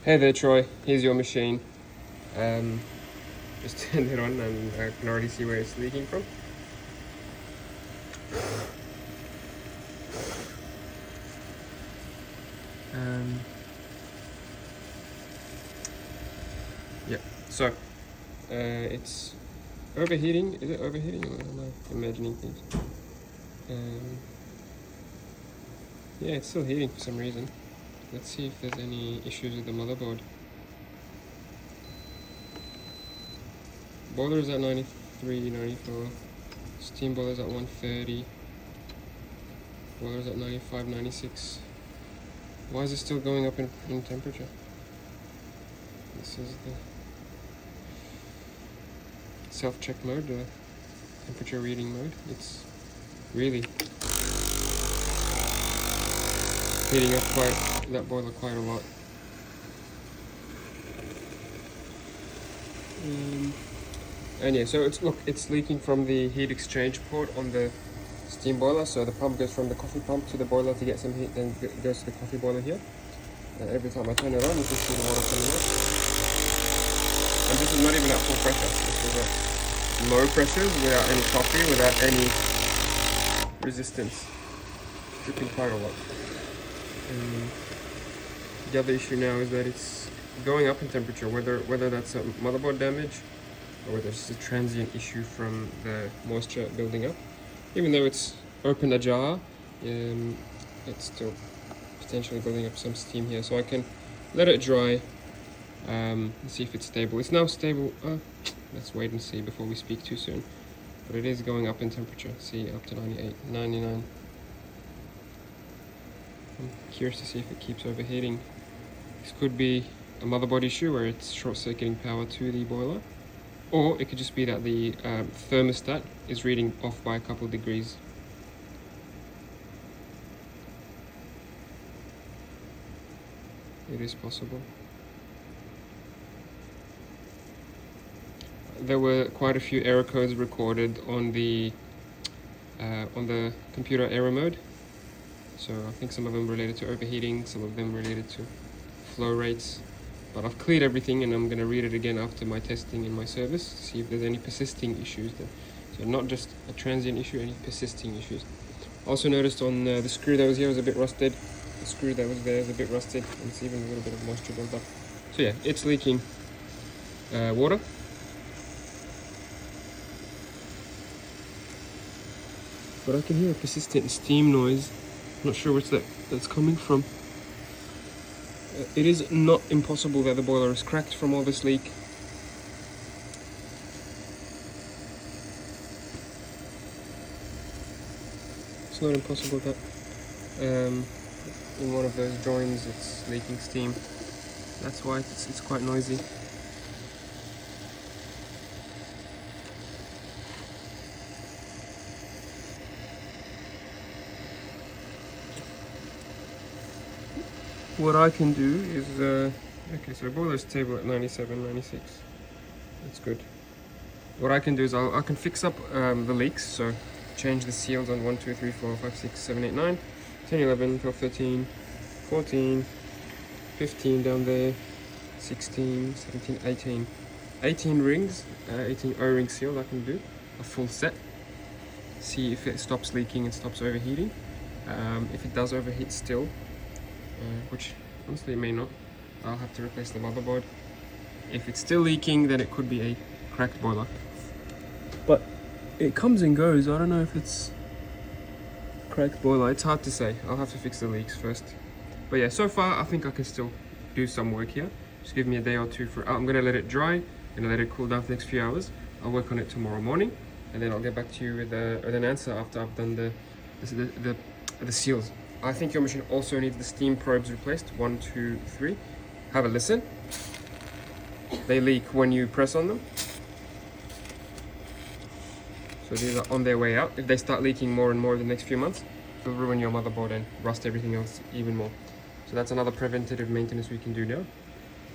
Hey there, Troy. Here's your machine. Just turned it on and I can already see where it's leaking from. Yeah, so it's overheating. Is it overheating or am I imagining things? Yeah, it's still heating for some reason. Let's see if there's any issues with the motherboard. Boiler's at 93, 94. Steam boiler's at 130. Boiler's at 95, 96. Why is it still going up in temperature? This is the self-check mode, the temperature reading mode. It's really heating up that boiler quite a lot. And yeah, so it's leaking from the heat exchange port on the steam boiler. So the pump goes from the coffee pump to the boiler to get some heat, then goes to the coffee boiler here. And every time I turn it on, you can see the water coming out. And this is not even at full pressure. This is at low pressures, without any coffee, without any resistance. Dripping quite a lot. The other issue now is that it's going up in temperature, whether that's a motherboard damage or whether it's a transient issue from the moisture building up. Even though it's open ajar, it's still potentially building up some steam here. So I can let it dry and see if it's stable. It's now stable. Let's wait and see before we speak too soon. But it is going up in temperature. See, up to 98, 99. I'm curious to see if it keeps overheating. This could be a motherboard issue where it's short-circuiting power to the boiler, or it could just be that the thermostat is reading off by a couple of degrees. It is possible. There were quite a few error codes recorded on the computer error mode. So I think some of them related to overheating, some of them related to flow rates. But I've cleared everything and I'm going to read it again after my testing in my service to see if there's any persisting issues there. So not just a transient issue, any persisting issues. Also noticed on the screw that was here was a bit rusted. The screw that was there is a bit rusted, and it's even a little bit of moisture built up. So yeah, it's leaking water. But I can hear a persistent steam noise. I'm not sure where that's coming from. It is not impossible that the boiler is cracked from all this leak. It's not impossible that in one of those joins it's leaking steam. That's why it's quite noisy. What I can do is, okay, so boiler's stable at 97, 96. That's good. What I can do is I can fix up the leaks, so change the seals on 1, 2, 3, 4, 5, 6, 7, 8, 9, 10, 11, 12, 13, 14, 15 down there, 16, 17, 18. 18 rings, 18 O-ring seals I can do, a full set. See if it stops leaking and stops overheating. If it does overheat still, which honestly it may not, I'll have to replace the motherboard. If it's still leaking, then it could be a cracked boiler. But it comes and goes. I don't know if it's cracked boiler. It's hard to say. I'll have to fix the leaks first. But yeah, so far I think I can still do some work here. Just give me a day or two I'm gonna let it dry. I'm gonna let it cool down for the next few hours. I'll work on it tomorrow morning, and then I'll get back to you with an answer after I've done the seals. I think your machine also needs the steam probes replaced. 1, 2, 3. Have a listen. They leak when you press on them. So these are on their way out. If they start leaking more and more in the next few months, it'll ruin your motherboard and rust everything else even more. So that's another preventative maintenance we can do now.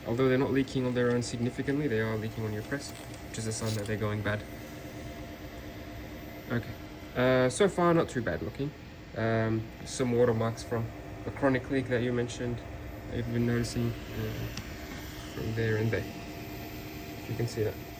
Although they're not leaking on their own significantly, they are leaking on your press, which is a sign that they're going bad. Okay. So far, not too bad looking. Some watermarks from a chronic leak that you mentioned, I've been noticing. from there and there. If you can see that.